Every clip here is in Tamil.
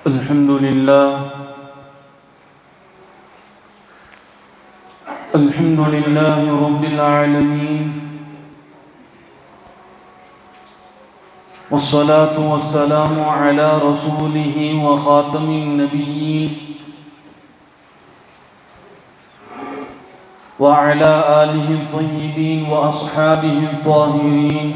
الحمد لله رب العالمين، والصلاة والسلام على رسوله وخاتم النبيين وعلى آله الطيبين وأصحابه الطاهرين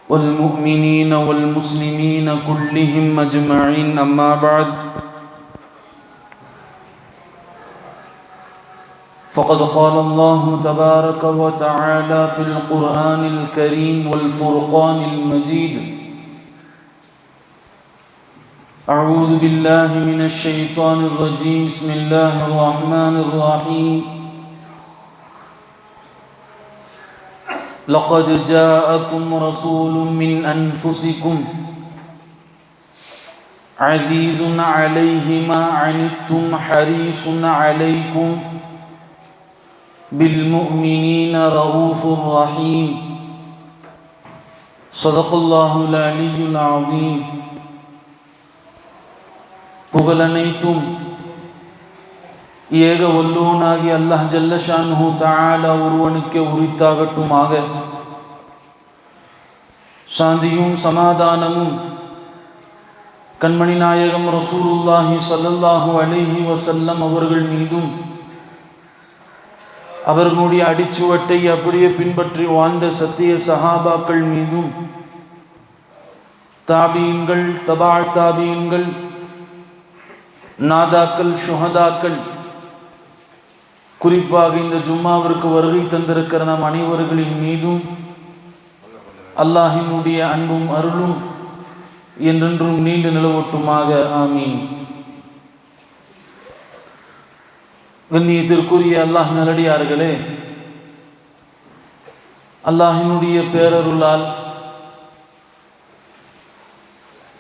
والمؤمنين والمسلمين كلهم أجمعين. أما بعد، فقد قال الله تبارك وتعالى في القرآن الكريم والفرقان المجيد: أعوذ بالله من الشيطان الرجيم، بسم الله الرحمن الرحيم. لقد جاءكم رسول من أنفسكم عزيز عليه ما عنتم حريص عليكم بالمؤمنين رؤوف رحيم. صدق الله العلي العظيم. புகழனைத்தும் ஏக வல்லோனாகி அல்லாஹ் ஜல்ல ஷானுஹு தஆலா ஒருவனுக்கே உரித்தாகட்டுமாக. சாந்தியும் சமாதானமும் கண்மணி நாயகம் ரசூலுல்லாஹி ஸல்லல்லாஹு அலைஹி வஸல்லம் அவர்கள் மீதும், அவர்களுடைய அடிச்சுவட்டை அப்படியே பின்பற்றி வாழ்ந்த சத்திய சஹாபாக்கள் மீதும், தாபீன்கள், தபா தாபீன்கள், நாதாக்கள், ஷுஹதாக்கள், குறிப்பாக இந்த ஜும்மாவிற்கு வருகை தந்திருக்கிற நம் அனைவர்களின் மீதும் அல்லாஹினுடைய அன்பும் அருளும் என்றென்றும் நீண்டு நிலவட்டுமாக. ஆமீன். கண்ணியத்திற்குரிய அல்லாஹ் நல்லடியார்களே, அல்லாஹினுடைய பேரருளால்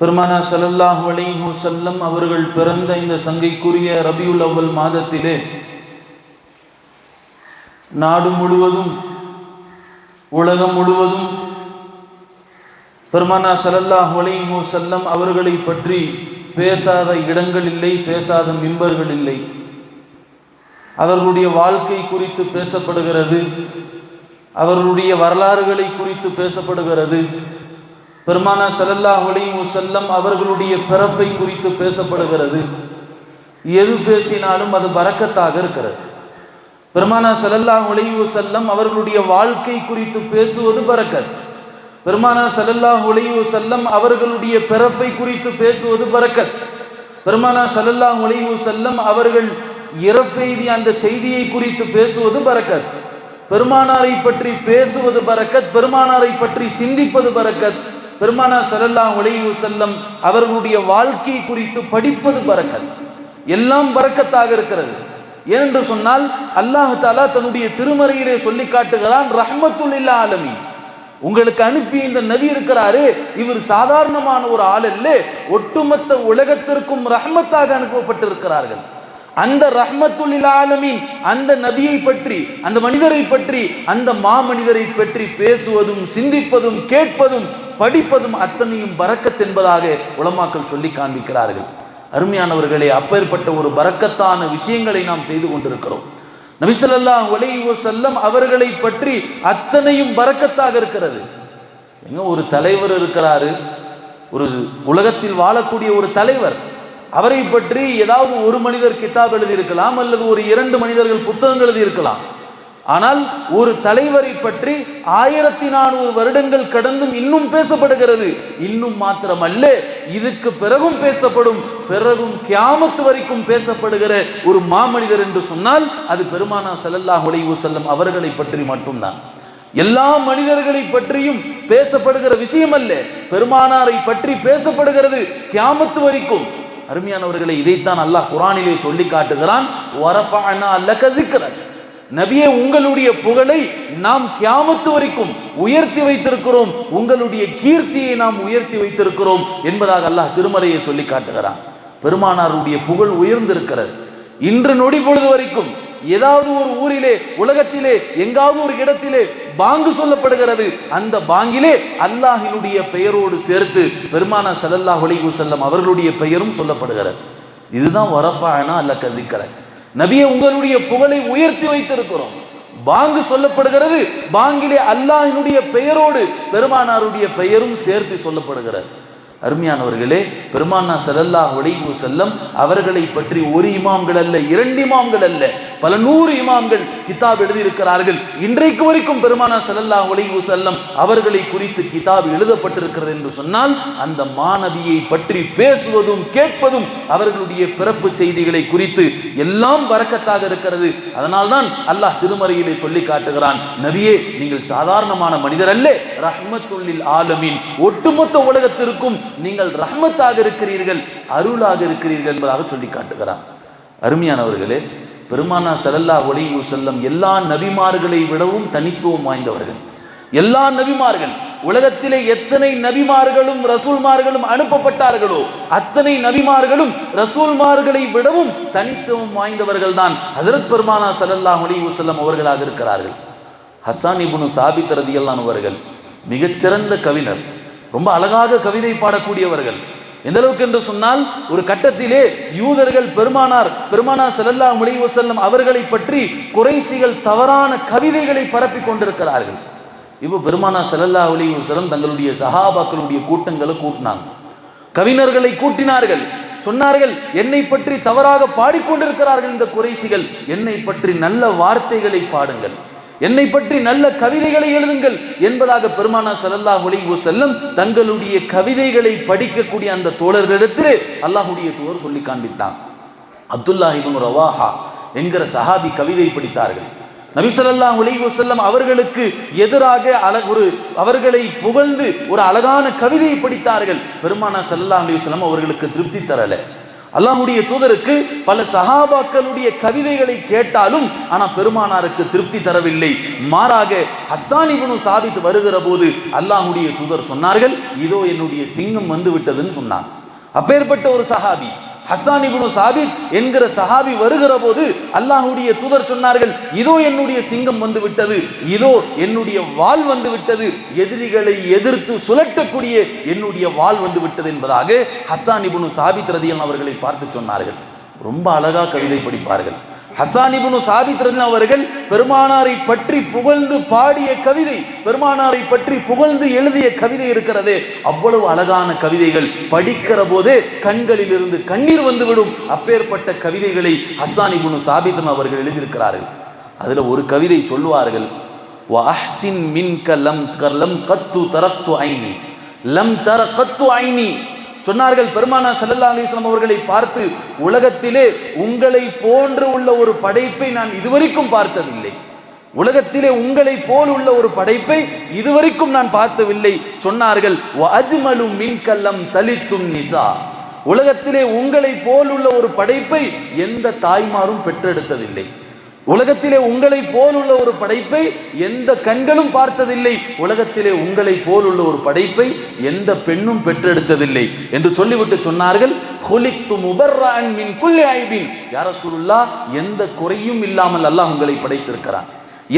பெருமானா ஸல்லல்லாஹு அலைஹி வஸல்லம் அவர்கள் பிறந்த இந்த சங்கைக்குரிய ரபியுல் அவ்வல் மாதத்திலே நாடு முழுவதும், உலகம் முழுவதும் பெருமானா ஸல்லல்லாஹு அலைஹி வஸல்லம் அவர்களை பற்றி பேசாத இடங்கள் இல்லை, பேசாத மிம்பர்கள் இல்லை. அவர்களுடைய வாழ்க்கை குறித்து பேசப்படுகிறது, அவர்களுடைய வரலாறுகளை குறித்து பேசப்படுகிறது. பெருமானா ஸல்லல்லாஹு அலைஹி வஸல்லம் அவர்களுடைய பிறப்பை குறித்து பேசப்படுகிறது. எது பேசினாலும் அது பரக்கத்தாக இருக்கிறது. பெருமானா ஸல்லல்லாஹு அலைஹி வஸல்லம் அவர்களுடைய வாழ்க்கை குறித்து பேசுவது பரக்கத். பெருமானா ஸல்லல்லாஹு அலைஹி வஸல்லம் அவர்களுடைய பிறப்பை குறித்து பேசுவது பரக்கத். பெருமானா ஸல்லல்லாஹு அலைஹி வஸல்லம் அவர்கள் இறப்பெய்தி அந்த செய்தியை குறித்து பேசுவது பரக்கத். பெருமானாரை பற்றி பேசுவது பரக்கத், பெருமானாரை பற்றி சிந்திப்பது பரக்கத். பெருமானா ஸல்லல்லாஹு அலைஹி வஸல்லம் அவர்களுடைய வாழ்க்கை குறித்து படிப்பது பரக்கத். எல்லாம் பரக்கத்தாக இருக்கிறது. ஏனென்று சொன்னால் அல்லாஹ் தஆலா தன்னுடைய திருமறையிலே சொல்லி காட்டுகிறான், ரஹ்மத்துல் லில் ஆலமீன். உங்களுக்கு அனுப்பி இந்த நபி இருக்கிறாரு, இவர் சாதாரணமான ஒரு ஆள் அல்ல, ஒட்டுமொத்த உலகத்திற்கும் ரஹ்மத்தாக அனுப்பப்பட்டிருக்கிறார்கள். அந்த ரஹ்மத்துல் லில் ஆலமீன் அந்த நபியை பற்றி, அந்த மனிதரை பற்றி, அந்த மாமனிதரை பற்றி பேசுவதும், சிந்திப்பதும், கேட்பதும், படிப்பதும் அத்தனையும் பரக்கத் என்பதாக உலமாக்கள் சொல்லி காண்பிக்கிறார்கள். அருமையானவர்களே, அப்பேற்பட்ட ஒரு பரக்கத்தான விஷயங்களை நாம் செய்து கொண்டிருக்கிறோம். நபி ஸல்லல்லாஹு அலைஹி வஸல்லம் அவர்களை பற்றி அத்தனையும் பரக்கத்தாக இருக்கிறது. எங்க ஒரு தலைவர் இருக்கிறாரு, ஒரு உலகத்தில் வாழக்கூடிய ஒரு தலைவர், அவரை பற்றி ஏதாவது ஒரு மனிதர் கிதாப் எழுதியிருக்கலாம், அல்லது ஒரு 2 மனிதர்கள் புத்தகங்கள் எழுதியிருக்கலாம். ஆனால் ஒரு தலைவரை பற்றி 1400 வருடங்கள் கடந்தும் இன்னும் பேசப்படுகிறது. இன்னும் மாத்திரமல்ல, இதுக்கு பிறகும் பேசப்படும், பிறகும் கியாமத் வரைக்கும் பேசப்படுகிற ஒரு மாமனிதர் என்று சொன்னால் அது பெருமானா ஸல்லல்லாஹு அலைஹி வஸல்லம் அவர்களை பற்றி மட்டும்தான். எல்லா மனிதர்களை பற்றியும் பேசப்படுகிற விஷயம் அல்ல, பெருமானாரை பற்றி பேசப்படுகிறது கியாமத் வரைக்கும். அருமையானவர்களை, இதைத்தான் அல்லாஹ் குர்ஆனிலே சொல்லி காட்டுகிறான், வரஃபஅனா லக ذிக்ரக். நபியே, உங்களுடைய புகழை நாம் கியாமத்து வரைக்கும் உயர்த்தி வைத்திருக்கிறோம், உங்களுடைய கீர்த்தியை நாம் உயர்த்தி வைத்திருக்கிறோம் என்பதாக அல்லாஹ் திருமறையை சொல்லி காட்டுகிறான். பெருமானாருடைய புகழ் உயர்ந்திருக்கிறது. இன்று நொடி பொழுது வரைக்கும் ஏதாவது ஒரு ஊரிலே உலகத்திலே எங்காவது ஒரு இடத்திலே பாங்கு சொல்லப்படுகிறது, அந்த பாங்கிலே அல்லாஹினுடைய பெயரோடு சேர்த்து பெருமானார் ஸல்லல்லாஹு அலைஹி வஸல்லம் அவர்களுடைய பெயரும் சொல்லப்படுகிறது. இதுதான் வரஃபஅனா லக திக்ரக். நபியே, உங்களுடைய புகழை உயர்த்தி வைத்திருக்கிறோம். பாங்கு சொல்லப்படுகிறது, பாங்கிலே அல்லாஹ்வினுடைய பெயரோடு பெருமானாருடைய பெயரும் சேர்த்து சொல்லப்படுகிறது. அருமையானவர்களே, பெருமானார் ஸல்லல்லாஹு அலைஹி வஸல்லம் அவர்களை பற்றி ஒரு இமாம்கள் அல்ல, 2 இமாம்கள் அல்ல, பல 100 இமாம்கள் கிதாப் எழுதியிருக்கிறார்கள். இன்றைக்கு வரைக்கும் பெருமானார் ஸல்லல்லாஹு அலைஹி வஸல்லம் அவர்களை குறித்து கிதாப் எழுதப்பட்டிருக்கிறது என்று சொன்னால், அந்த மாநபியை பற்றி பேசுவதும் கேட்பதும் அவர்களுடைய பிறப்பு செய்திகளை குறித்து எல்லாம் பரக்கத்தாக இருக்கிறது. அதனால்தான் அல்லாஹ் திருமறையிலே சொல்லி காட்டுகிறான், நபியே, நீங்கள் சாதாரணமான மனிதர் அல்ல, ரஹ்மத்துல் லில் ஆலமீன், ஒட்டுமொத்த உலகத்திற்கும் நீங்கள் ரஹ்மத்தாக இருக்கிறீர்கள், அருளாக இருக்கிறீர்கள் என்பதாக சொல்லி காட்டுகிறான். அருமையானவர்களே, பெருமானார் ஸல்லல்லாஹு அலைஹி வஸல்லம் எல்லா நபிமார்களை விடவும் தனித்துவம் வாய்ந்தவர்கள். எல்லா நபிமார்கள், உலகத்திலே எத்தனை நபிமார்களும் ரசூல்மார்களும் அனுப்பப்பட்டார்களோ அத்தனை நபிமார்களும் ரசூல்மார்களை விடவும் தனித்துவம் வாய்ந்தவர்கள் தான் ஹஸரத் பெருமானார் ஸல்லல்லாஹு அலைஹி வஸல்லம் அவர்களாக இருக்கிறார்கள். ஹஸ்ஸான் இப்னு சாபித் ரலியல்லாஹு அவர்கள் மிகச்சிறந்த கவிஞர், ரொம்ப அழகாக கவிதை பாடக்கூடியவர்கள். எந்த அளவுக்கு என்று சொன்னால், ஒரு கட்டத்திலே யூதர்கள் பெருமானார் ஸல்லல்லாஹு அலைஹி வஸல்லம் அவர்களை பற்றி குறைஷிகள் தவறான கவிதைகளை பரப்பி கொண்டிருக்கிறார்கள். இப்போ பெருமானார் ஸல்லல்லாஹு அலைஹி வஸல்லம் தங்களுடைய சஹாபாக்களுடைய கூட்டங்களை கூட்டினாங்க, கவிஞர்களை கூட்டினார்கள். சொன்னார்கள், என்னை பற்றி தவறாக பாடிக்கொண்டிருக்கிறார்கள் இந்த குறைஷிகள், என்னை பற்றி நல்ல வார்த்தைகளை பாடுங்கள், என்னை பற்றி நல்ல கவிதைகளை எழுதுங்கள் என்பதாக பெருமானார் ஸல்லல்லாஹு அலைஹி வஸல்லம் தங்களுடைய கவிதைகளை படிக்கக்கூடிய அந்த தோழர்களிடத்தில் அல்லாஹ்வுடைய தூதர் சொல்லி காண்பித்தான். அப்துல்லாஹ் இப்னு ரவாஹா என்கிற சஹாபி கவிதை படித்தார்கள். நபி ஸல்லல்லாஹு அலைஹி வஸல்லம் அவர்களுக்கு எதிராக அவர்களை புகழ்ந்து ஒரு அழகான கவிதையை படித்தார்கள். பெருமானார் ஸல்லல்லாஹு அலைஹி வஸல்லம் அவர்களுக்கு திருப்தி தரல. அல்லாஹ்வுடைய தூதருக்கு பல சஹாபாக்களுடைய கவிதைகளை கேட்டாலும் ஆனால் பெருமானாருக்கு திருப்தி தரவில்லை. மாறாக ஹஸ்ஸான் இப்னு சாபித் வருகிற போது அல்லாஹ்வுடைய தூதர் சொன்னார்கள், இதோ என்னுடைய சிங்கம் வந்து விட்டதுன்னு சொன்னார். அப்பேற்பட்ட ஒரு சஹாபி ஹஸ்ஸான் இப்னு சாபித் என்கிற சஹாபி வருகிற போது அல்லாஹ்வுடைய தூதர் சொன்னார்கள், இதோ என்னுடைய சிங்கம் வந்து விட்டது, இதோ என்னுடைய வாள் வந்து விட்டது, எதிரிகளை எதிர்த்து சுழற்றக்கூடிய என்னுடைய வாள் வந்து விட்டது என்பதாக ஹஸ்ஸான் இப்னு சாபித் ரலியல்லாஹு அவர்களை பார்த்து சொன்னார்கள். ரொம்ப அழகா கவிதை படிப்பார்கள். ஹஸ்ஸான் இப்னு சாபித் ரலியல்லாஹு அவர்கள் பெருமானாரை பற்றி புகழ்ந்து பாடிய கவிதை, பெருமானாரை பற்றி புகழ்ந்து எழுதிய கவிதை இருக்கிறது, அவ்வளவு அழகான கவிதைகள். படிக்கிற போதே கண்களில் இருந்து கண்ணீர் வந்துவிடும். அப்பேற்பட்ட கவிதைகளை ஹஸ்ஸான் இப்னு சாபித் அவர்கள் எழுதியிருக்கிறார்கள். அதுல ஒரு கவிதை சொல்லுவார்கள், வ அஹ்சின் மின்க லம் கத்து தரக்து ஐனி லம் தர கத்து ஐனி. சொன்னார்கள் பெருமானார் ஸல்லல்லாஹு அலைஹி வஸல்லம் அவர்களை பார்த்து, உலகத்திலே உங்களை போன்று உள்ள ஒரு படைப்பை நான் இதுவரைக்கும் பார்த்ததில்லை, உலகத்திலே உங்களை போல் உள்ள ஒரு படைப்பை இதுவரைக்கும் நான் பார்த்ததில்லை. சொன்னார்கள், வ அஜ்மலு மின்க லம் தலித்துன் நிசா, உலகத்திலே உங்களை போல் உள்ள ஒரு படைப்பை எந்த தாய்மாரும் பெற்றெடுத்ததில்லை, உலகத்திலே உங்களை போலுள்ள ஒரு படைப்பை எந்த கண்களும் பார்த்ததில்லை, உலகத்திலே உங்களை போலுள்ள ஒரு படைப்பை எந்த பெண்ணும் பெற்றெடுத்ததில்லை என்று சொல்லிவிட்டு சொன்னார்கள், குலிக்து முபர்ரஅன் மின் குல்லி ஐபின், யா ரசூலுல்லாஹ், எந்த குறையும் இல்லாமல் அல்லாஹ் உங்களை படைத்திருக்கிறான்,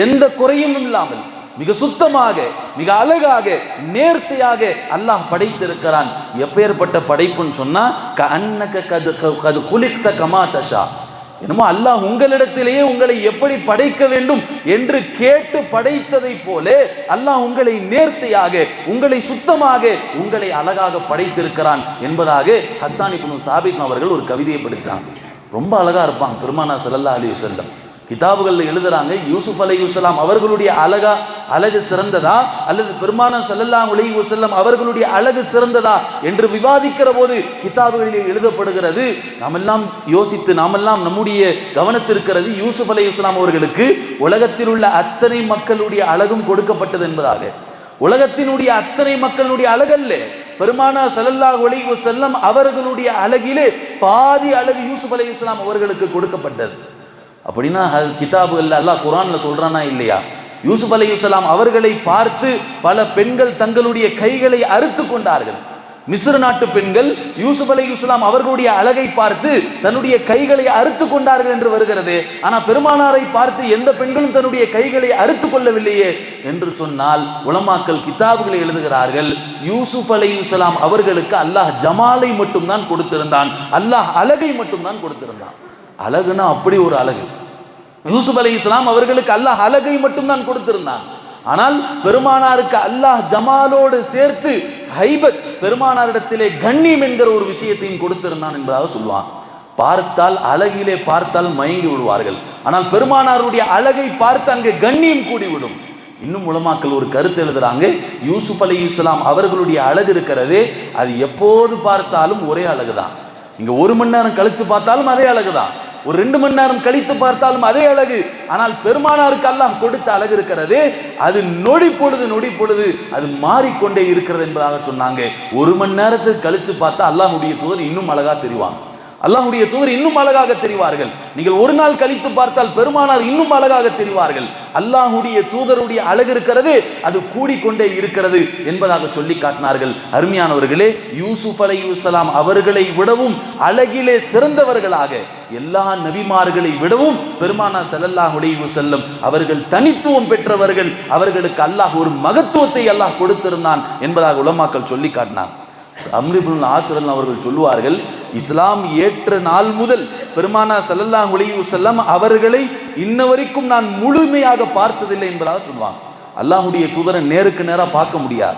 எந்த குறையும் இல்லாமல் மிக சுத்தமாக மிக அழகாக நேர்த்தியாக அல்லாஹ் படைத்திருக்கிறான். எப்பேற்பட்ட படைப்புன்னு சொன்னா, கஅன்னக கத் குலிக்த கமா தஷா, என்னமோ அல்லாஹ் உங்களிடத்திலேயே உங்களை எப்படி படைக்க வேண்டும் என்று கேட்டு படைத்ததை போல அல்லாஹ் உங்களை நேர்த்தியாக, உங்களை சுத்தமாக, உங்களை அழகாக படைத்திருக்கிறான் என்பதாக ஹஸ்ஸான் இப்னு சாபித் அவர்கள் ஒரு கவிதையை படித்தாங்க. ரொம்ப அழகா இருப்பாங்க பெருமானார் ஸல்லல்லாஹு அலைஹி வஸல்லம். கிதாபுகளில் எழுதுறாங்க, யூசுப் அலைஹிஸ்ஸலாம் அவர்களுடைய அழகு சிறந்ததா அல்லது பெருமானார் ஸல்லல்லாஹு அலைஹி வஸல்லம் அவர்களுடைய அழகு சிறந்ததா என்று விவாதிக்கிற போது கிதாபுகளிலே எழுதப்படுகிறது. நாமெல்லாம் யோசித்து நாமெல்லாம் நம்முடைய கவனத்திருக்கிறது, யூசுப் அலைஹிஸ்ஸலாம் அவர்களுக்கு உலகத்தில் உள்ள அத்தனை மக்களுடைய அழகும் கொடுக்கப்பட்டது என்பதாக. உலகத்தினுடைய அத்தனை மக்களுடைய அழகல்ல, பெருமானார் ஸல்லல்லாஹு அலைஹி வஸல்லம் அவர்களுடைய அழகிலே பாதி அழகு யூசுப் அலைஹிஸ்ஸலாம் அவர்களுக்கு கொடுக்கப்பட்டது. அப்படின்னா கிதாபுகள் அல்லாஹ் குர்ஆன்ல சொல்றானா இல்லையா? யூசுப் அலைஹிஸ்ஸலாம் அவர்களை பார்த்து பல பெண்கள் தங்களுடைய கைகளை அறுத்து கொண்டார்கள். மிஸ்ர் நாட்டு பெண்கள் யூசுப் அலைஹிஸ்ஸலாம் அவர்களுடைய அழகை பார்த்து தன்னுடைய கைகளை அறுத்து கொண்டார்கள் என்று வருகிறது. ஆனால் பெருமானாரை பார்த்து எந்த பெண்களும் தன்னுடைய கைகளை அறுத்து கொள்ளவில்லையே என்று சொன்னால் உலமாக்கள் கிதாபுகளை எழுதுகிறார்கள். யூசுப் அலைஹிஸ்ஸலாம் அவர்களுக்கு அல்லாஹ் ஜமாலை மட்டும்தான் கொடுத்திருந்தான், அல்லாஹ் அழகை மட்டும்தான் கொடுத்திருந்தான். அழகுனா அப்படி ஒரு அழகு. யூசுப் அலைஹிஸ்ஸலாம் அவர்களுக்கு அல்லாஹ் அழகை மட்டும்தான் கொடுத்திருந்தான். ஆனால் பெருமானாருக்கு அல்லாஹ் ஜமாலோடு சேர்த்து ஹைபத், பெருமானாரிடத்திலே கண்ணியம் என்கிற ஒரு விஷயத்தையும் கொடுத்திருந்தான் என்பதாக சொல்லுவான். பார்த்தால் அழகிலே பார்த்தால் மயங்கி விடுவார்கள். ஆனால் பெருமானாருடைய அழகை பார்த்து அங்கே கண்ணியம் கூடிவிடும். இன்னும் உலமாக்கள் ஒரு கருத்து எழுதுறாங்க, யூசுப் அலைஹிஸ்ஸலாம் அவர்களுடைய அழகு இருக்கிறதே அது எப்போது பார்த்தாலும் ஒரே அழகுதான். இங்க 1 மணி நேரம் கழிச்சு பார்த்தாலும் அதே அழகுதான், ஒரு 2 மணி நேரம் கழித்து பார்த்தாலும் அதே அழகு. ஆனால் பெருமானாருக்கு அல்லாஹ் கொடுத்த அழகு இருக்கிறது அது நொடி பொழுது அது மாறிக்கொண்டே இருக்கிறது என்பதாக சொன்னாங்க. 1 மணி நேரத்துக்கு கழிச்சு பார்த்தா அல்லாஹ்வுடைய தூதர் இன்னும் அழகா தெரிவாங்க, அல்லாஹ்வுடைய தூதர் இன்னும் அழகாக தெரிவார்கள். நீங்கள் 1 நாள் கழித்து பார்த்தால் பெருமானார் இன்னும் அழகாக தெரிவார்கள். அல்லாஹ்வுடைய தூதருடைய அழகு இருக்கிறது அது கூடிக்கொண்டே இருக்கிறது என்பதாக சொல்லி காட்டினார்கள். அருமையானவர்களே, யூசுப் அலைஹிஸ்ஸலாம் அவர்களை விடவும் அழகிலே சிறந்தவர்களாக எல்லா நபிமார்களை விடவும் பெருமானார் ஸல்லல்லாஹு அலைஹி வஸல்லம் அவர்கள் தனித்துவம் பெற்றவர்கள். அவர்களுக்கு அல்லாஹ் ஒரு மகத்துவத்தை அல்லாஹ் கொடுத்திருந்தான் என்பதாக உலமாக்கள் சொல்லி காட்டினார். அம்ர் இப்னு ஆஸ் அவர்கள் சொல்லுவார்கள், இஸ்லாம் ஏற்ற நாள் முதல் பெருமானார் ஸல்லல்லாஹு அலைஹி வஸல்லம் அவர்களை இன்ன வரைக்கும் நான் முழுமையாக பார்த்ததில்லை என்பதாக சொல்லுவாங்க. அல்லாஹ்வுடைய தூதரை நேருக்கு நேராக பார்க்க முடியாது.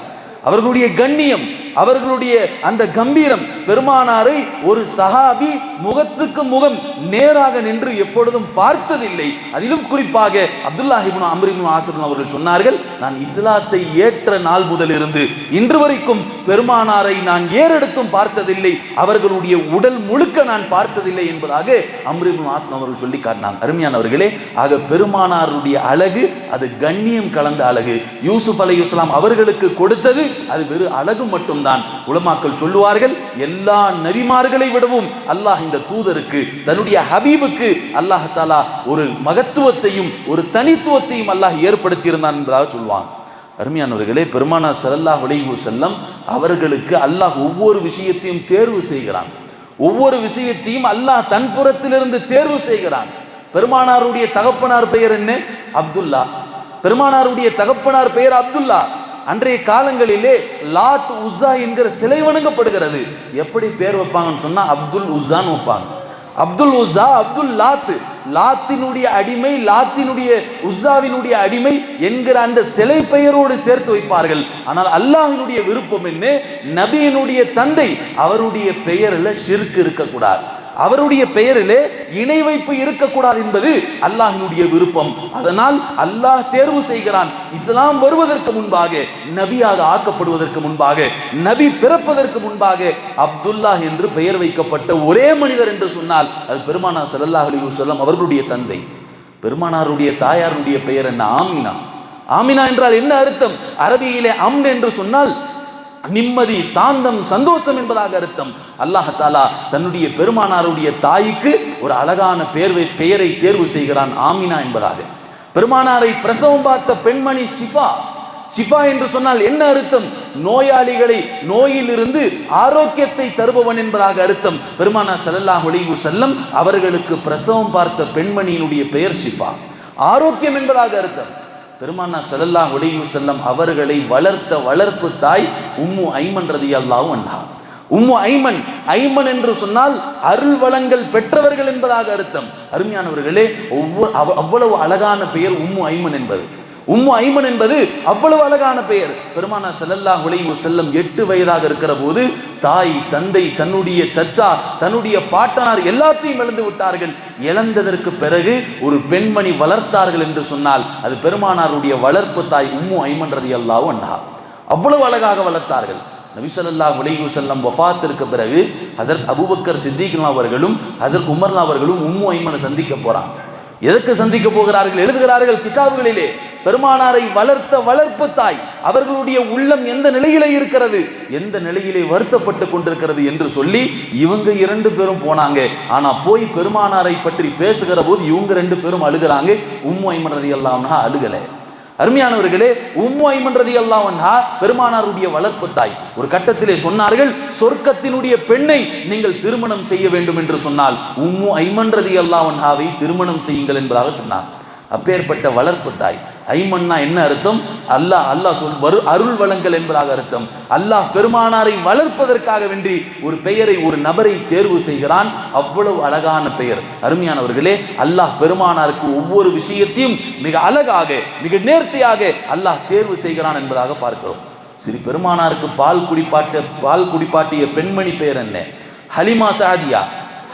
அவர்களுடைய கண்ணியம், அவர்களுடைய அந்த கம்பீரம், பெருமானாரை ஒரு சஹாபி முகத்துக்கு முகம் நேராக நின்று எப்பொழுதும் பார்த்ததில்லை. அதிலும் குறிப்பாக அப்துல்லாஹ் இப்னு அம்ர் இப்னு ஆஸ் அவர்கள் சொன்னார்கள், நான் இஸ்லாத்தை ஏற்ற நாள் முதல் இருந்து இன்று வரைக்கும் பெருமானாரை நான் ஏறெடுத்தும் பார்த்ததில்லை, அவர்களுடைய உடல் முழுக்க நான் பார்த்ததில்லை என்பதாக அம்ர் இப்னு ஆஸ் அவர்கள் சொல்லி காட்டினாங்க. அருமையானவர்களே, ஆக பெருமானாருடைய அழகு அது கண்ணியம் கலந்த அழகு. யூசுப் அலைஹிஸ்ஸலாம் அவர்களுக்கு கொடுத்தது அது வெறும் அழகு மட்டும்தான். உலமாக்கள் சொல்லுவார்கள், எல்லா நபிமார்களை விடவும் அல்லாஹ் இந்த தூதருக்கு, தன்னுடைய ஹபீபுக்கு அல்லாஹ் தஆலா ஒரு மகத்துவத்தையும் ஒரு தனித்துவத்தையும் அல்லாஹ் ஏற்படுத்தி இருந்தான் என்பதாக சொல்வாங்க. அருமையானவர்களே, பெருமானார் ஸல்லல்லாஹு அலைஹி வஸல்லம் அவர்களுக்கு அல்லாஹ் ஒவ்வொரு விஷயத்தையும் தேர்வு செய்கிறான். ஒவ்வொரு விஷயத்தையும் அல்லாஹ் தன் புறத்திலிருந்து தேர்வு செய்கிறான். பெருமானாருடைய தகப்பனார் பெயர் என்ன? அப்துல்லா. பெருமானாருடைய தகப்பனார் பெயர் அப்துல்லா. அன்றைய காலங்களிலே லாத் உஸ்ஸா என்கிற சிலை வணங்கப்படுகிறது. எப்படி பேர் வைப்பாங்கன்னு சொன்னா அப்துல் உஸ்ஸான்னு வைப்பாங்க. அப்துல் உஸ்ஸா, அப்துல் லாத், லாத்தினுடைய அடிமை, லாத்தினுடைய உஸ்ஸாவினுடைய அடிமை என்கிற அந்த சிலை பெயரோடு சேர்த்து வைப்பார்கள். ஆனால் அல்லாஹ்வினுடைய விருப்பம் என்ன? நபியினுடைய தந்தை அவருடைய பெயரில் ஷிர்க் இருக்கக்கூடாது, அவருடைய பெயரிலே இணை வைப்பு இருக்கக்கூடாது என்பது அல்லாஹ்வினுடைய விருப்பம். அதனால் அல்லாஹ் தேர்வு செய்கிறான். இஸ்லாம் வருவதற்கு முன்பாக, நபியாக ஆக்கப்படுவதற்கு முன்பாக, நபி பிறப்பதற்கு முன்பாக அப்துல்லா என்று பெயர் வைக்கப்பட்ட ஒரே மனிதர் என்று சொன்னால் அது பெருமானார் ஸல்லல்லாஹு அலைஹி வஸல்லம் அவர்களுடைய தந்தை. பெருமானாருடைய தாயாருடைய பெயர் என்ன? ஆமினா. ஆமினா என்றால் என்ன அர்த்தம்? அரபியிலே அம்ன் என்று சொன்னால் நிம்மதி, சாந்தம், சந்தோஷம் என்பதாக அர்த்தம். அல்லாஹ் தஆலா தன்னுடைய பெருமானாருடைய தாய்க்கு ஒரு அழகான பெயரை தேர்வு செய்கிறான், ஆமினா என்பதாக. பெருமானாரை பிரசவம் பார்த்த பெண்மணி ஷிஃபா. ஷிஃபா என்று சொன்னால் என்ன அர்த்தம்? நோயாளிகளை நோயிலிருந்து ஆரோக்கியத்தை தருபவன் என்பதாக அர்த்தம். பெருமானார் ஸல்லல்லாஹு அலைஹி வஸல்லம் அவர்களுக்கு பிரசவம் பார்த்த பெண்மணியினுடைய பெயர் ஷிஃபா, ஆரோக்கியம் என்பதாக அர்த்தம். பெருமானார் ஸல்லல்லாஹு அலைஹி வஸல்லம் அவர்களை வளர்த்த வளர்ப்பு தாய் உம்மு ஐமன் ரலியல்லாஹு அன்ஹா. உம்மு ஐமன், ஐமன் என்று சொன்னால் அருள் வளங்கள் பெற்றவர்கள் என்பதாக அர்த்தம். அருமையானவர்களே, அவ்வளவு அழகான பெயர் உம்மு ஐமன் என்பது. உம்மு ஐமன் என்பது அவ்வளவு அழகான பெயர். பெருமானார் ஸல்லல்லாஹு அலைஹி வஸல்லம் 8 வயதாக இருக்கிற போது தாய், தந்தை, தன்னுடைய சச்சா, தன்னுடைய பாட்டனார் எல்லாத்தையும் இழந்து விட்டார்கள். இழந்ததற்கு பிறகு ஒரு பெண்மணி வளர்த்தார்கள் என்று சொன்னால் அது பெருமானாருடைய வளர்ப்பு தாய் உம்மு ஐமன் ரலியல்லாஹு அன்ஹா. அவ்வளவு அழகாக வளர்த்தார்கள். நபி ஸல்லல்லாஹு அலைஹி வஸல்லம் வஃபாத்திற்கு பிறகு ஹஸரத் அபூபக்கர் சித்திக் அவர்களும் ஹஸரத் உமர் அவர்களும் உம்மு ஐமனை சந்திக்க போறாங்க. எதற்கு சந்திக்க போகிறார்கள்? எழுதுகிறார்கள் கிதாபுகளிலே, பெருமானாரை வளர்த்த வளர்ப்பு தாய் அவர்களுடைய உள்ளம் எந்த நிலையிலே இருக்கிறது, எந்த நிலையிலே வருத்தப்பட்டு கொண்டிருக்கிறது என்று சொல்லி இவங்க 2 பேரும் போனாங்க. ஆனா போய் பெருமானாரை பற்றி பேசுகிற போது இவங்க 2 பேரும் அழுகிறாங்க. உம்மு ஐமன் ரலியல்லாஹு அன்ஹா அழுகல. அருமையானவர்களே, உம்மு ஐமன் ரலியல்லாஹு அன்ஹா பெருமானாருடைய வளர்ப்பு தாய். ஒரு கட்டத்திலே சொன்னார்கள், சொர்க்கத்தினுடைய பெண்ணை நீங்கள் திருமணம் செய்ய வேண்டும் என்று சொன்னால் உம்மு ஐமன் ரலியல்லாஹு அன்ஹாவை திருமணம் செய்யுங்கள் என்பதாக சொன்னார். அப்பேற்பட்ட வளர்ப்பு தாய். ஐமன்னா என்ன அர்த்தம்? அல்லாஹ் அருள் வழங்கல் என்பதாக அர்த்தம். அல்லாஹ் பெருமானாரை வளர்ப்பதற்காக வேண்டி ஒரு பெயரை, ஒரு நபரை தேர்வு செய்கிறான். அவ்வளவு அழகான பெயர். அருமையானவர்களே, அல்லாஹ் பெருமானாருக்கு ஒவ்வொரு விஷயத்தையும் மிக அழகாக, மிக நேர்த்தியாக அல்லாஹ் தேர்வு செய்கிறான் என்பதாக பார்க்கிறோம். சரி, பெருமானாருக்கு பால் குடிப்பாட்டிய பெண்மணி பெயர் என்ன? ஹலிமா சாதியா.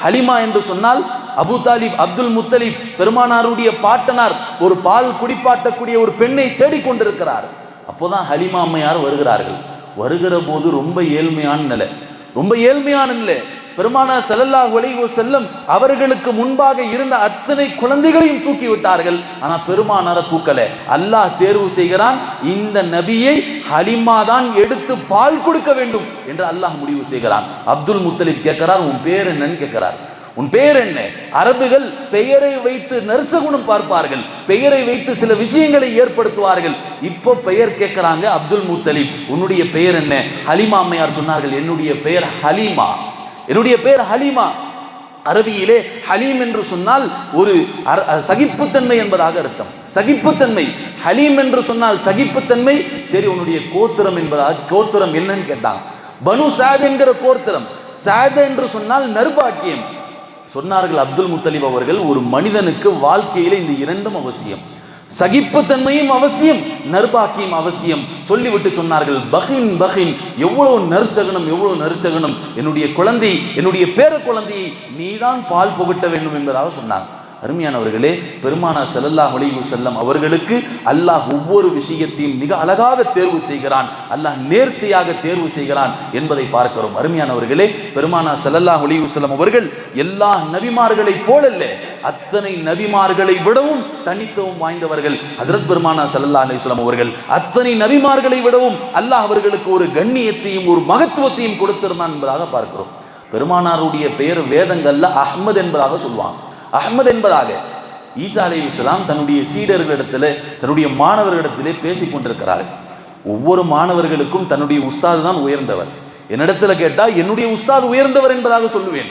ஹலிமா என்று சொன்னால் அபு தாலிப், அப்துல் முத்தலிப் பெருமானாருடைய பாட்டனார் ஒரு பால் குடிப்பாட்டக்கூடிய ஒரு பெண்ணை தேடிக்கொண்டிருக்கிறார். அப்போதான் ஹலிமா அம்மையார் வருகிறார்கள். வருகிற போது ரொம்ப ஏழ்மையான நிலை. பெருமானார் ஸல்லல்லாஹு அலைஹி வஸல்லம் அவர்களுக்கு முன்பாக இருந்த அத்தனை குழந்தைகளையும் தூக்கி விட்டார்கள். ஆனால் பெருமானாரை தூக்கல. அல்லாஹ் தேர்வு செய்கிறான், இந்த நபியை ஹலிமா தான் எடுத்து பால் கொடுக்க வேண்டும் என்று அல்லாஹ் முடிவு செய்கிறான். அப்துல் முத்தலிப் கேட்கிறார், உன் பேர் என்னன்னு கேட்கிறார். உன் பெயர் என்ன? அரபுகள் பெயரை வைத்து நர்சகுணம் பார்ப்பார்கள், பெயரை வைத்து சில விஷயங்களை ஏற்படுத்துவார்கள். இப்போ பெயர் கேட்கிறாங்க. அப்துல் முத்தலிப், உன்னுடைய பெயர் என்ன? ஹலிமா அம்மையார் சொன்னார்கள், என்னுடைய பெயர் ஹலீமா. என்னுடைய பெயர் ஹலீமா. அரபியிலே ஹலீம் என்று சொன்னால் ஒரு சகிப்புத்தன்மை என்பதாக அர்த்தம். சகிப்புத்தன்மை. ஹலீம் என்று சொன்னால் சகிப்புத்தன்மை. சரி, உன்னுடைய கோத்திரம் என்பதாக, கோத்திரம் என்னன்னு கேட்டாங்க. பனு சாத் என்கிற கோத்திரம். சாத் என்று சொன்னால் நர்பாக்கியம். சொன்னார்கள் அப்துல் முத்தலிப் அவர்கள், ஒரு மனிதனுக்கு வாழ்க்கையில இந்த இரண்டும் அவசியம். சகிப்புத்தன்மையும் அவசியம், நர்பாக்கியம் அவசியம். சொல்லிவிட்டு சொன்னார்கள், பஹின் பஹின், எவ்வளவு நறுச்சகனம், என்னுடைய குழந்தை, என்னுடைய பேர குழந்தையை நீதான் பால் புகட்ட வேண்டும் என்பதாக சொன்னாங்க. அருமையானவர்களே, பெருமானார் ஸல்லல்லாஹு அலைஹி வஸல்லம் அவர்களுக்கு அல்லாஹ் ஒவ்வொரு விஷயத்தையும் மிக அழகாக தேர்வு செய்கிறான். அல்லாஹ் நேர்த்தியாக தேர்வு செய்கிறான் என்பதை பார்க்கிறோம். அருமையானவர்களே, பெருமானார் ஸல்லல்லாஹு அலைஹி வஸல்லம் அவர்கள் எல்லா நபிமார்களை போலல்ல, அத்தனை நபிமார்களை விடவும் தனித்துவம் வாய்ந்தவர்கள். ஹஜ்ரத் பெருமானார் ஸல்லல்லாஹு அலைஹி வஸல்லம் அவர்கள் அத்தனை நபிமார்களை விடவும் அல்லாஹ் அவர்களுக்கு ஒரு கண்ணியத்தையும் ஒரு மகத்துவத்தையும் கொடுத்திருந்தான் என்பதாக பார்க்கிறோம். பெருமானாருடைய பெயர் வேதங்கள்ல அஹ்மத் என்பதாக சொல்லுவாங்க. அஹ்மத் என்பதாக. ஈசா அலைஹிஸ்ஸலாம் தன்னுடைய சீடர்களிடத்திலே, தன்னுடைய மாணவர்களிடத்திலே பேசிக் கொண்டிருக்கிறார்கள். ஒவ்வொரு மாணவர்களுக்கும் தன்னுடைய உஸ்தாது தான் உயர்ந்தவர். என்னிடத்துல கேட்டால் என்னுடைய உஸ்தாது உயர்ந்தவர் என்பதாக சொல்லுவேன்.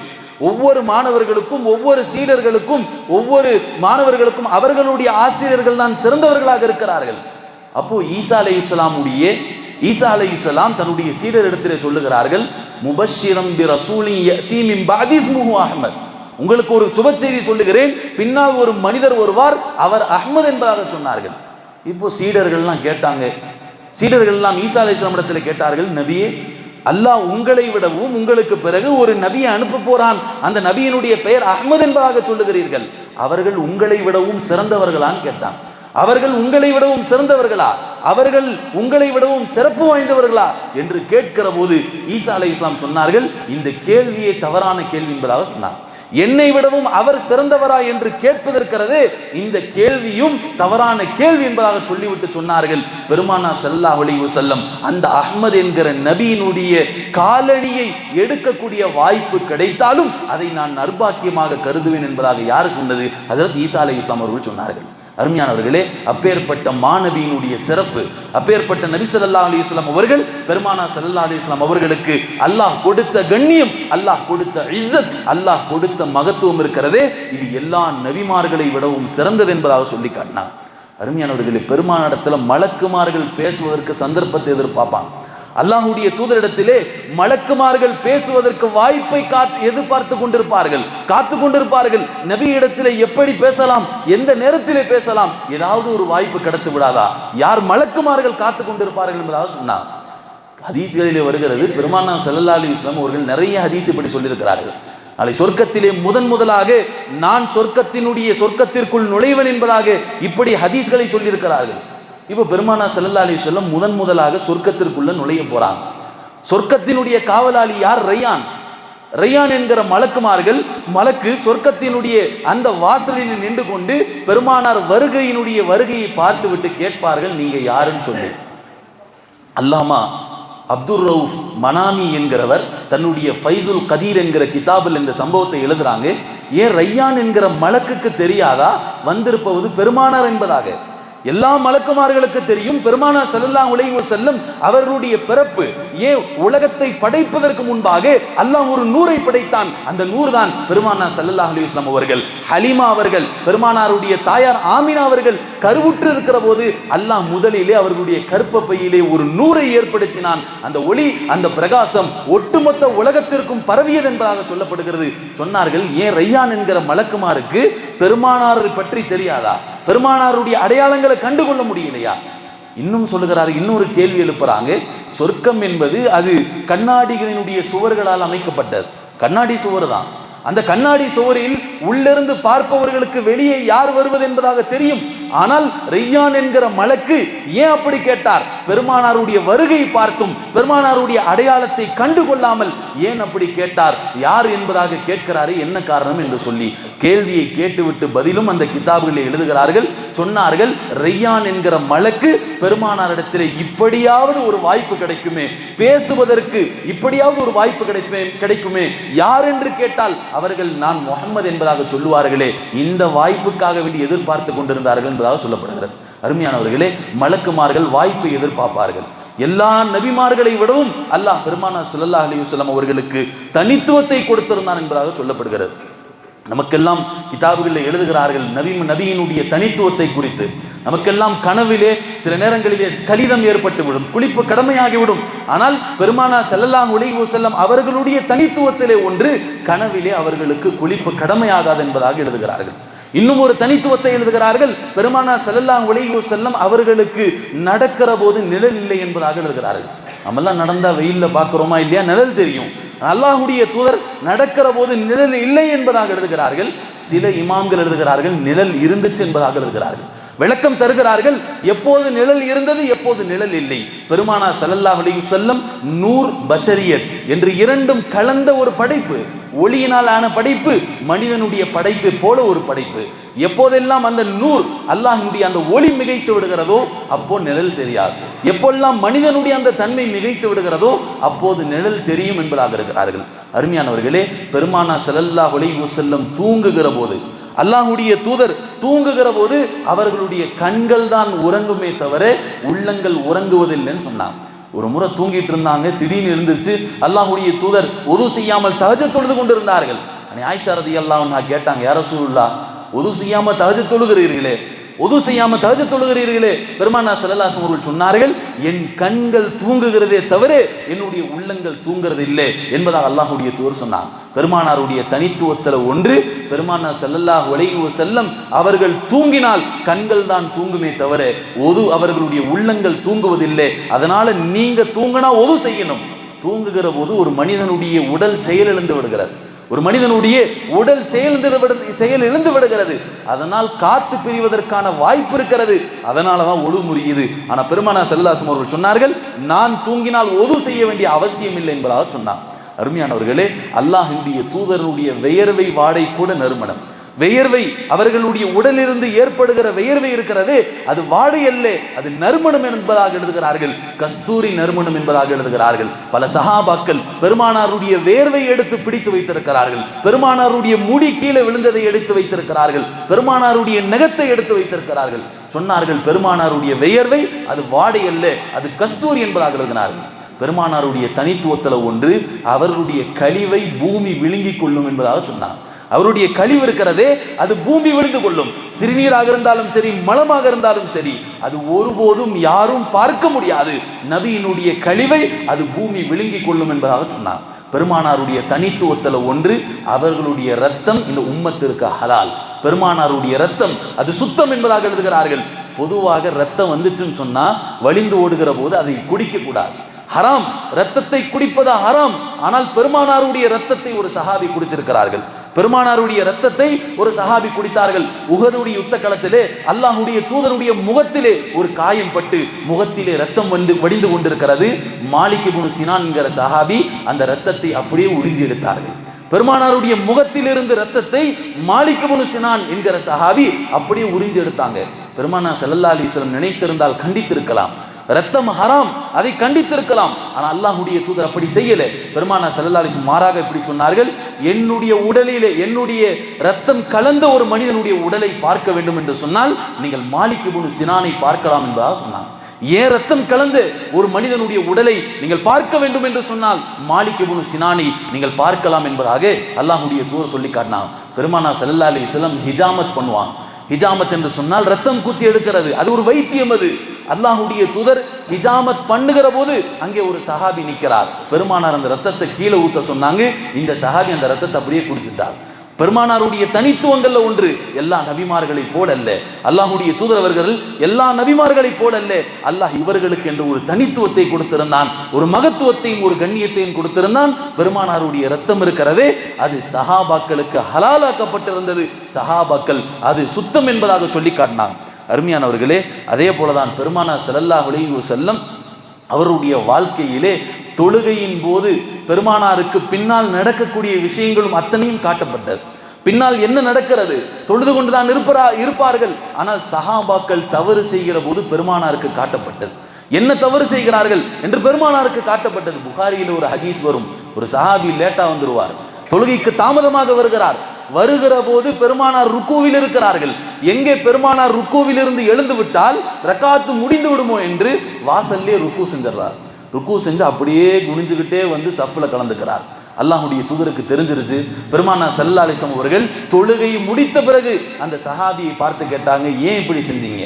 ஒவ்வொரு மாணவர்களுக்கும், ஒவ்வொரு சீடர்களுக்கும், ஒவ்வொரு மாணவர்களுக்கும் அவர்களுடைய ஆசிரியர்கள் தான் சிறந்தவர்களாக இருக்கிறார்கள். அப்போ ஈசா அலைஹிஸ்ஸலாம் தன்னுடைய சீடரிடத்திலே சொல்லுகிறார்கள், முபஷ்ஷிரம் பி ரசூலின் யஅதி மின் பஅதி இஸ்முஹு அஹ்மத். உங்களுக்கு ஒரு சுப செய்தி சொல்லுகிறேன், பின்னால் ஒரு மனிதர் வருவார், அவர் அஹ்மத் என்பதாக சொன்னார்கள். இப்போ சீடர்கள்லாம் கேட்டாங்க. சீடர்கள்லாம் ஈசா அலைஹிஸ்ஸலாம் இடத்துல கேட்டார்கள், நபியே, அல்லாஹ் உங்களை விடவும் உங்களுக்கு பிறகு ஒரு நபியை அனுப்ப போறான், அந்த நபியினுடைய பெயர் அஹ்மத் என்பதாக சொல்லுகிறீர்கள், அவர்கள் உங்களை விடவும் சிறந்தவர்களான்னு கேட்டான். அவர்கள் உங்களை விடவும் சிறந்தவர்களா, அவர்கள் உங்களை விடவும் சிறப்பு வாய்ந்தவர்களா என்று கேட்கிற போது ஈசா அலைஹிஸ்ஸலாம் சொன்னார்கள், இந்த கேள்வியை தவறான கேள்வி என்பதாக சொன்னார். என்னை விடவும் அவர் சிறந்தவரா என்று கேட்பதற்கிறது, இந்த கேள்வியும் தவறான கேள்வி என்பதாக சொல்லிவிட்டு சொன்னார்கள், பெருமானார் ஸல்லல்லாஹு அலைஹி வஸல்லம் அந்த அஹ்மத் என்கிற நபியினுடைய காலடியை எடுக்கக்கூடிய வாய்ப்பு கிடைத்தாலும் அதை நான் நர்பாக்கியமாக கருதுவேன் என்பதாக யார் சொன்னது? ஹஜ்ரத் ஈசா அலைஹிஸ்ஸலாம் அவர்கள் சொன்னார்கள். அருமையானவர்களே, அப்பேற்பட்ட மாநபியினுடைய சிறப்பு, அப்பேற்பட்ட நபி ஸல்லல்லாஹு அலைஹி வஸல்லம் அவர்கள், பெருமானார் ஸல்லல்லாஹு அலைஹி வஸல்லம் அவர்களுக்கு அல்லாஹ் கொடுத்த கண்ணியம், அல்லாஹ் கொடுத்த இஸ்ஸத், அல்லாஹ் கொடுத்த மகத்துவம் இருக்கிறதே, இது எல்லா நபிமார்களை விடவும் சிறந்தது என்பதாக சொல்லி காட்டினார். அருமையானவர்களே, பெருமானிடத்தில் மலக்குமார்கள் பேசுவதற்கு சந்தர்ப்பத்தை எதிர்பார்ப்பாங்க. அல்லாஹ்வுடைய தூதரிடத்திலே மலக்குமார்கள் பேசுவதற்கு வாய்ப்பை எதிர்பார்த்து கொண்டிருப்பார்கள், காத்து கொண்டிருப்பார்கள். நபி இடத்திலே எப்படி பேசலாம், எந்த நேரத்திலே பேசலாம், ஏதாவது ஒரு வாய்ப்பு கிடைத்து விடாதா? யார் மலக்குமார்கள் காத்து கொண்டிருப்பார்கள் என்பதாக சொன்னார். ஹதீஸ்களிலே வருகிறது, பெருமானார் ஸல்லல்லாஹு அலைஹி வஸல்லம் அவர்கள் நிறைய ஹதீஸ் இப்படி சொல்லியிருக்கிறார்கள். நாளை சொர்க்கத்திலே முதலாக நான் சொர்க்கத்திற்குள் நுழைவன் என்பதாக இப்படி ஹதீஸ்களை சொல்லியிருக்கிறார்கள். இப்போ பெருமானார் ஸல்லல்லாஹு அலைஹி வஸல்லம் முதலாக சொர்க்கத்திற்குள்ள நுழைய போறாங்க. சொர்க்கத்தினுடைய காவலாளி யார்? ரையான் என்கிற மலக்கு சொர்க்கத்தினுடைய அந்த வாசலில் நின்று கொண்டு பெருமானார் வருகையை பார்த்து விட்டு கேட்பார்கள், நீங்க யாருன்னு சொல்லி. அல்லாமா அப்துர் ரவுஃப் மனாமி என்கிறவர் தன்னுடைய ஃபைசுல் கதீர் என்கிற கிதாபில் இந்த சம்பவத்தை எழுதுறாங்க. ஏன் ரையான் என்கிற மலக்குக்கு தெரியாதா வந்திருப்பது பெருமானார் என்பதாக? எல்லா மலக்குமார்களுக்கு தெரியும் பெருமானார் ஸல்லல்லாஹு அலைஹி வஸல்லம் அவர்களுடைய பிறப்பு. ஏன் உலகத்தை படைப்பதற்கு முன்பாக அல்லாஹ் ஒரு நூரை படைத்தான். அந்த நூறு தான் பெருமானார் ஸல்லல்லாஹு அலைஹி வஸல்லம் அவர்கள். ஹலீமா அவர்கள், பெருமானாருடைய தாயார் ஆமினா அவர்கள் கருவுற்று இருக்கிற போது அல்லாஹ் முதலிலே அவர்களுடைய கற்பப்பையிலே ஒரு நூரை ஏற்படுத்தினான். அந்த ஒளி, அந்த பிரகாசம் ஒட்டுமொத்த உலகத்திற்கும் பரவியது என்பதாக சொல்லப்படுகிறது. சொன்னார்கள், ஏன் ரையான் என்கிற மலக்குமாருக்கு பெருமானாரை பற்றி தெரியாதா? பெருமானாருடைய அடையாளங்களை கண்டுகொள்ள முடியலையா? இன்னும் சொல்லுகிறார், இன்னொரு கேள்வி எழுப்புறாங்க. சொர்க்கம் என்பது அது கண்ணாடிகளினுடைய சுவர்களால் அமைக்கப்பட்டது. கண்ணாடி சுவர் தான். அந்த கண்ணாடி சுவரில் உள்ளிருந்து பார்ப்பவர்களுக்கு வெளியே யார் வருவது என்பதாக தெரியும். ஆனால் ரையான் என்கிற மலக்கு ஏன் அப்படி கேட்டார்? பெருமானாருடைய வருகை பார்த்தும் பெருமானாருடைய அடையாளத்தை கண்டுகொள்ளாமல் ஏன் அப்படி கேட்டார்? யார் என்பதாக கேட்கிறாரு, என்ன காரணம் என்று சொல்லி கேள்வியை கேட்டுவிட்டு பதிலும் அந்த கிதாபுகளில் எழுதுகிறார்கள். சொன்னார்கள், ரையான் என்கிற மலக்கு பெருமானாரிடத்தில் இப்படியாவது ஒரு வாய்ப்பு கிடைக்குமே, பேசுவதற்கு இப்படியாவது ஒரு வாய்ப்பு கிடைக்குமே, யார் என்று கேட்டால் அவர்கள் நான் முஹம்மது என்பதாக சொல்லுவார்களே, இந்த வாய்ப்புக்காக வேண்டி எதிர்பார்த்து கொண்டிருந்தார்கள் என்பதாக சொல்லப்படுகிறது. அருமையானவர்களே, மலக்குமார்கள் வாய்ப்பை எதிர்பார்ப்பார்கள். எல்லா நபிமார்களை விடவும் அல்லாஹ் பெருமானார் ஸல்லல்லாஹு அலைஹி வஸல்லம் அவர்களுக்கு தனித்துவத்தை கொடுத்திருந்தான் என்பதாக சொல்லப்படுகிறது. நமக்கெல்லாம் கிதாபுகளில் எழுதுகிறார்கள் நபியினுடைய தனித்துவத்தை குறித்து. நமக்கெல்லாம் கனவிலே சில நேரங்களிலே கலிதம் ஏற்பட்டுவிடும், குளிப்பு கடமையாகிவிடும். ஆனால் பெருமானார் ஸல்லல்லாஹு அலைஹி வஸல்லம் அவர்களுடைய தனித்துவத்திலே ஒன்று, கனவிலே அவர்களுக்கு குளிப்பு கடமையாகாது என்பதாக எழுதுகிறார்கள். இன்னும் ஒரு தனித்துவத்தை எழுதுகிறார்கள், பெருமானார் ஸல்லல்லாஹு அலைஹி வஸல்லம் அவர்களுக்கு நடக்கிற போது நிழல் இல்லை என்பதாக எழுதுகிறார்கள். நம்மெல்லாம் நடந்தா வெயில்ல பார்க்கிறோமா இல்லையா? நிழல் தெரியும். அல்லாஹ்வுடைய தூதர் நடக்கிற போது நிழல் இல்லை என்பதாக எழுதுகிறார்கள். சில இமாம்கள் எழுதுகிறார்கள் நிழல் இருந்துச்சு என்பதாக எழுதுகிறார்கள். விளக்கம் தருகிறார்கள், எப்போது நிழல் இருந்தது, எப்போது நிழல் இல்லை. பெருமானார் ஸல்லல்லாஹு அலைஹி வஸல்லம் நூர் பஷரியத் என்று இரண்டும் கலந்த ஒரு படைப்பு. ஒளியினால் ஆன படைப்பு, மனிதனுடைய படைப்பை போல ஒரு படைப்பு. எப்போதெல்லாம் அந்த நூர் அல்லாஹ்வுடைய அந்த ஒளி மிகைத்து விடுகிறதோ அப்போ நிழல் தெரியாது. எப்போதெல்லாம் மனிதனுடைய அந்த தன்மை மிகைத்து விடுகிறதோ அப்போது நிழல் தெரியும் என்பதாக இருக்கிறார்கள். அருமையானவர்களே, பெருமானார் ஸல்லல்லாஹு அலைஹி வஸல்லம் தூங்குகிற போது, அல்லாஹ்வுடைய தூதர் தூங்குகிற போது அவர்களுடைய கண்கள் தான் உறங்குமே தவிர உள்ளங்கள் உறங்குவதில்லைன்னு சொன்னாங்க. ஒரு முறை தூங்கிட்டு இருந்தாங்க, திடீர்னு எழுந்துச்சு. அல்லாஹ்வுடைய தூதர் உது செய்யாமல் தஹஜ்ஜத் தொழுது கொண்டிருந்தார்கள். ஆயிஷா ரலியல்லாஹு அன்ஹா கேட்டாங்க, யா ரசூலுல்லாஹ், உது செய்யாம தஹஜ்ஜத் தொழுகிறீர்களே, உது செய்யாம தஹஜ்ஜத் தொழுகிறீர்களே? பெருமானார் ஸல்லல்லாஹு அலைஹி வஸல்லம் சொன்னார்கள், என் கண்கள் தூங்குகிறதே தவிர என்னுடைய உள்ளங்கள் தூங்குறது இல்லை என்பதாக அல்லாஹ்வுடைய தூதர் சொன்னாங்க. பெருமானாருடைய தனித்துவத்தில் ஒன்று, பெருமானார் ஸல்லல்லாஹு அலைஹி வஸல்லம் அவர்கள் தூங்கினால் கண்கள் தான் தூங்குமே தவிர அவர்களுடைய உள்ளங்கள் தூங்குவதில்லை. அதனால நீங்க தூங்கினா ஒது செய்யணும். தூங்குகிற போது ஒரு மனிதனுடைய உடல் செயலிழந்து விடுகிறது, ஒரு மனிதனுடைய உடல் செயலிழந்து விடுகிறது. அதனால் காத்து பிரிவதற்கான வாய்ப்பு இருக்கிறது. அதனாலதான் ஒது முறியுது. ஆனா பெருமானார் ஸல்லல்லாஹு அலைஹி வஸல்லம் அவர்கள் சொன்னார்கள், நான் தூங்கினால் ஒது செய்ய வேண்டிய அவசியம் இல்லை என்பதாக சொன்னார். அருமையானவர்களே, அல்லாஹ்வுடைய தூதருடைய வியர்வை வாடை கூட நறுமணம். வியர்வை, அவர்களுடைய உடலிலிருந்து ஏற்படுகிற வியர்வை இருக்கிறது, அது வாடை அல்ல, அது நறுமணம் என்பதாக எழுதுகிறார்கள். கஸ்தூரி நறுமணம் என்பதாக எழுதுகிறார்கள். பல சஹாபாக்கள் பெருமானாருடைய வேர்வை எடுத்து பிடித்து வைத்திருக்கிறார்கள். பெருமானாருடைய முடி கீழே விழுந்ததை எடுத்து வைத்திருக்கிறார்கள். பெருமானாருடைய நகத்தை எடுத்து வைத்திருக்கிறார்கள். சொன்னார்கள், பெருமானாருடைய வியர்வை அது வாடை அல்ல, அது கஸ்தூரி என்பதாக எழுதினார்கள். பெருமானாருடைய தனித்துவத்தில் ஒன்று, அவர்களுடைய கழிவை பூமி விழுங்கி கொள்ளும் என்பதாக சொன்னார். அவருடைய கழிவு இருக்கிறதே அது பூமி விழுந்து கொள்ளும். சிறுநீராக இருந்தாலும் சரி, மலமாக இருந்தாலும் சரி, அது ஒருபோதும் யாரும் பார்க்க முடியாது. நபியினுடைய கழிவை அது பூமி விழுங்கி கொள்ளும் என்பதாக சொன்னார். பெருமானாருடைய தனித்துவத்தில் ஒன்று, அவர்களுடைய ரத்தம் இந்த உம்மத்திற்கு ஹலால். பெருமானாருடைய ரத்தம் அது சுத்தம் என்பதாக எழுதுகிறார்கள். பொதுவாக ரத்தம் வந்துச்சுன்னு சொன்னா வழிந்து ஓடுகிற போது அதை குடிக்க கூடாது, ஹராம். ரத்தத்தை குடிப்பது ஹராம். ஆனால் பெருமானாருடைய ரத்தத்தை ஒரு சஹாபி குடித்திருக்கிறார்கள். பெருமானாருடைய ரத்தத்தை ஒரு சஹாபி குடித்தார்கள். உஹதுடைய யுத்த களத்திலே அல்லாஹ்வுடைய தூதருடைய முகத்திலே ஒரு காயம் பட்டு முகத்திலே ரத்தம் வடிந்து கொண்டிருக்கிறது. மாலிக் இப்னு சினான் என்கிற சஹாபி அந்த ரத்தத்தை அப்படியே உறிஞ்சி எடுத்தார்கள். பெருமானாருடைய முகத்திலிருந்து ரத்தத்தை மாலிக் இப்னு சினான் என்கிற சஹாபி அப்படியே உறிஞ்சி எடுத்தாங்க. பெருமானார் ஸல்லல்லாஹு அலைஹி வஸல்லம் நினைத்திருந்தால் கண்டித்திருக்கலாம். ரத்தம் ஹராம், அதை கண்டித்திருக்கலாம். ஆனால் அல்லாஹ்வுடைய தூதர் அப்படி செய்யல. பெருமானார் ஸல்லல்லாஹு அலைஹி வஸல்லம் மாறாக இப்படி சொன்னார்கள், என்னுடைய உடலிலே என்னுடைய ரத்தம் கலந்த ஒரு மனிதனுடைய உடலை பார்க்க வேண்டும் என்று சொன்னால் நீங்கள் மாலிக் இப்னு சினானை பார்க்கலாம் என்பதாக சொன்னார். ஏன் ரத்தம் கலந்து ஒரு மனிதனுடைய உடலை நீங்கள் பார்க்க வேண்டும் என்று சொன்னால் மாலிக் இப்னு சினானை நீங்கள் பார்க்கலாம் என்பதாக அல்லாஹ்வுடைய தூதர் சொல்லி காட்டினாங்க. பெருமானார் ஸல்லல்லாஹு அலைஹி வஸல்லம் ஹிஜாமத் பண்ணுவாங்க. ஹிஜாமத் என்று சொன்னால் ரத்தம் குத்தி எடுக்கிறது, அது ஒரு வைத்தியம். அது அல்லாஹ்வுடைய தூதர் ஹிஜாமத் பண்ணுகிற போது அங்கே ஒரு சஹாபி நிற்கிறார். பெருமானார் அந்த ரத்தத்தை கீழே ஊத்த சொன்னாங்க. இந்த சஹாபி அந்த ரத்தத்தை அப்படியே குடிச்சிட்டார். பெருமானாருடைய தனித்துவங்கள்ல ஒன்று, எல்லா நபிமார்களை போலல்ல அல்லாஹ்வுடைய தூதர் அவர்கள் எல்லா நபிமார்களை போலல்ல, அல்லாஹ் இவர்களுக்கு என்று ஒரு தனித்துவத்தை கொடுத்திருந்தான், ஒரு மகத்துவத்தையும் ஒரு கண்ணியத்தையும் கொடுத்திருந்தான். பெருமானாருடைய ரத்தம் இருக்கிறதே அது சஹாபாக்களுக்கு ஹலாலாக்கப்பட்டிருந்தது. சஹாபாக்கள் அது சுத்தம் என்பதாக சொல்லி காட்டினாங்க. அருமையானவர்களே, அதே போலதான் பெருமானார் ஸல்லல்லாஹு அலைஹி வஸல்லம் அவருடைய வாழ்க்கையிலே தொழுகையின் போது பெருமானாருக்கு பின்னால் நடக்கக்கூடிய விஷயங்களும் அத்தனையும் காட்டப்பட்டது. பின்னால் என்ன நடக்கிறது, தொழுது கொண்டுதான் இருப்பார்கள். ஆனால் சஹாபாக்கள் தவறு செய்கிற போது பெருமானாருக்கு காட்டப்பட்டது. என்ன தவறு செய்கிறார்கள் என்று பெருமானாருக்கு காட்டப்பட்டது. புகாரியில் ஒரு ஹதீஸ் வரும், ஒரு சஹாபி லேட்டா வந்துருவார், தொழுகைக்கு தாமதமாக வருகிற போது பெருமானார் ருக்கூவில் இருக்கிறார்கள். எங்கே பெருமானார் ருக்கூவில் இருந்து எழுந்து விட்டால் ரக்காத்து முடிந்து விடுமோ என்று வாசல்லே ருக்கு செஞ்சிடறார். ருக்கு செஞ்சு அப்படியே குனிஞ்சுக்கிட்டே வந்து சஃப்ல கலந்துக்கிறார். அல்லாஹ்வுடைய தூதருக்கு தெரிஞ்சிருச்சு. பெருமானார் ஸல்லல்லாஹு அலைஹி வஸல்லம் அவர்கள் தொழுகை முடித்த பிறகு அந்த சஹாபியை பார்த்து கேட்டாங்க, ஏன் இப்படி செஞ்சீங்க,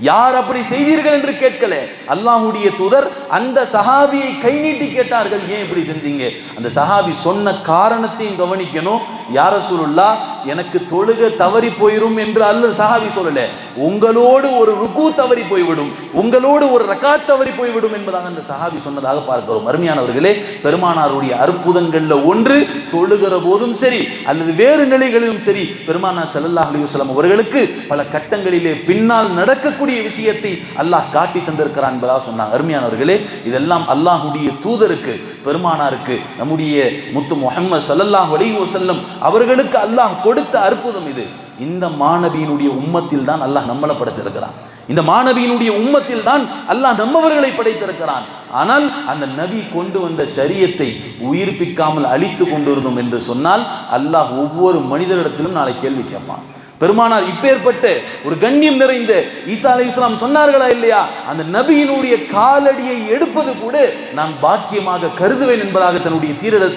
யார் அப்படி செய்தீர்கள் என்று கேட்கல. அல்லாஹ்வுடைய தூதர் அந்த சஹாபியை கை நீட்டி கேட்டார்கள், ஏன் இப்படி செஞ்சீங்க. அந்த சஹாபி சொன்ன காரணத்தையும் கவனிக்கணும். யா ரசூலுல்லாஹ், எனக்கு தொழுக தவறி போயிரும் என்று அல்ல சஹாபி சொல்லல, உங்களோடு ஒரு ருக்கு தவறி போய்விடும், உங்களோடு ஒரு ரக்காத் தவறி போய்விடும் என்பதாக அந்த சஹாபி சொன்னதாக பார்க்கிறோம். அருமையானவர்களே, பெருமானாருடைய அற்புதங்கள்ல ஒன்று, தொழுகிற போதும் சரி அல்லது வேறு நிலைகளிலும் சரி பெருமானார் ஸல்லல்லாஹு அலைஹி வஸல்லம் அவர்களுக்கு பல கட்டங்களிலே பின்னால் நடக்கக்கூடிய விஷயத்தை அல்லாஹ் காட்டி தந்திருக்கிறான் என்பதாக சொன்னாங்க. அருமையானவர்களே, இதெல்லாம் அல்லாஹ்வுடைய தூதருக்கு பெருமானாருக்கு நம்முடைய முத்து முஹம்மது ஸல்லல்லாஹு அலைஹி வஸல்லம் அவர்களுக்கு அல்லாஹ் கொடுத்த அற்புதம் இது. இந்த மாணவியினுடைய உம்மத்தில் தான் அல்லாஹ் நம்மளை படைச்சிருக்கிறான். இந்த மாணவியினுடைய உம்மத்தில் தான் அல்லாஹ் நம்மவர்களை படைத்திருக்கிறான். ஆனால் அந்த நபி கொண்டு வந்த ஷரியத்தை உயிர்ப்பிக்காமல் அழித்து கொண்டிருந்தோம் என்று சொன்னால் அல்லாஹ் ஒவ்வொரு மனிதரிடத்திலும் நாளை கேள்வி கேட்பான். பெருமானார் இப்பேற்பட்ட ஒரு கண்ணியம் நிறைந்த ஈசா அலைஹிஸ்ஸலாம் சொன்னார்களா இல்லையா, அந்த நபியினுடைய காலடியை எடுப்பது கூட நான் பாக்கியமாக கருதுவேன் என்பதாக தன்னுடைய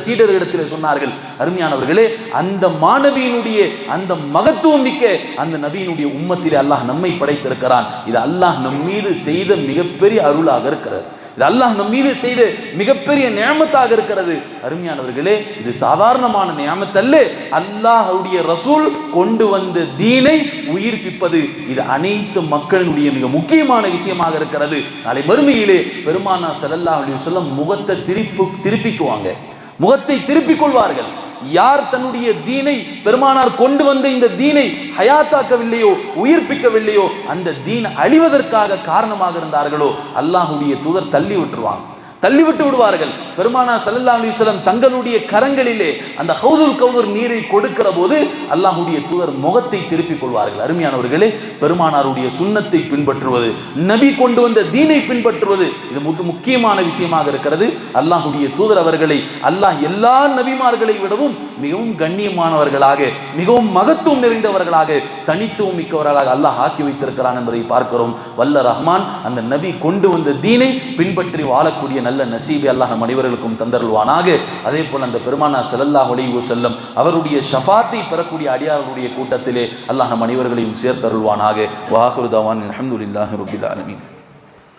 சீடர்களிடத்தில் சொன்னார்கள். அருமையானவர்களே, அந்த மாணவியினுடைய அந்த மகத்துவம் மிக்க அந்த நபியினுடைய உம்மத்திலே அல்லாஹ் நம்மை படைத்திருக்கிறான். இது அல்லாஹ் நம் மீது செய்த மிகப்பெரிய அருளாக இருக்கிறது. இது அல்லாஹ் நம் மீது செய்த மிகப்பெரிய நியமத்தாக இருக்கிறது. அருமையானவர்களே, இது சாதாரணமான நியமத் அல்ல. அல்லாஹ்வுடைய ரசூல் கொண்டு வந்த தீனை உயிர்ப்பிப்பது இது அனைத்து மக்களினுடைய மிக முக்கியமான விஷயமாக இருக்கிறது. நாளை மறுமையிலே பெருமானார் ஸல்லல்லாஹு அலைஹி வஸல்லம் முகத்தை திருப்பிக்குவாங்க, முகத்தை திருப்பிக் கொள்வார்கள். யார் தன்னுடைய தீனை பெருமானார் கொண்டு வந்த இந்த தீனை ஹயாத்தாக்கவில்லையோ, உயிர்ப்பிக்கவில்லையோ, அந்த தீன் அழிவதற்காக காரணமாக இருந்தார்களோ அல்லாஹ்வுடைய தூதர் தள்ளி விட்டு விடுவார்கள். பெருமானார் ஸல்லல்லாஹு அலைஹி வஸல்லம் தங்களுடைய கரங்களிலே அந்த ஹவுதுல் கௌதர் நீரை கொடுக்கிற போது அல்லாஹ்வுடைய தூதர் முகத்தை திருப்பிக் கொள்வார்கள். அருமையானவர்களே, பெருமானாருடைய சுன்னத்தை பின்பற்றுவது, நபி கொண்டு வந்த தீனை பின்பற்றுவது இது முக்கியமான விஷயமாக இருக்கிறது. அல்லாஹ்வுடைய தூதர் அவர்களை அல்லாஹ் எல்லா நபிமார்களை விடவும் மிகவும் கண்ணியமானவர்களாக, மிகவும் மகத்துவம் நிறைந்தவர்களாக, தனித்துவம் மிக்கவர்களாக அல்லாஹ் ஆக்கி வைத்திருக்கிறான் என்பதை பார்க்கிறோம். வல்ல ரஹ்மான் அந்த நபி கொண்டு வந்த தீனை பின்பற்றி வாழக்கூடிய நல்ல நசீபை அல்லாஹ் நம் அனைவர்களுக்கும் தந்தருள்வானாக. அதே போல் அந்த பெருமானார் ஸல்லல்லாஹு அலைஹி வஸல்லம் அவருடைய ஷஃபாத்தை பெறக்கூடிய அடியார்களுடைய கூட்டத்திலே அல்லாஹ் நம் அனைவர்களையும் சேர்த்தருள்வானாக. வாஹிரு தவான் அல்ஹம்துலில்லாஹி ரப்பில் ஆலமீன்.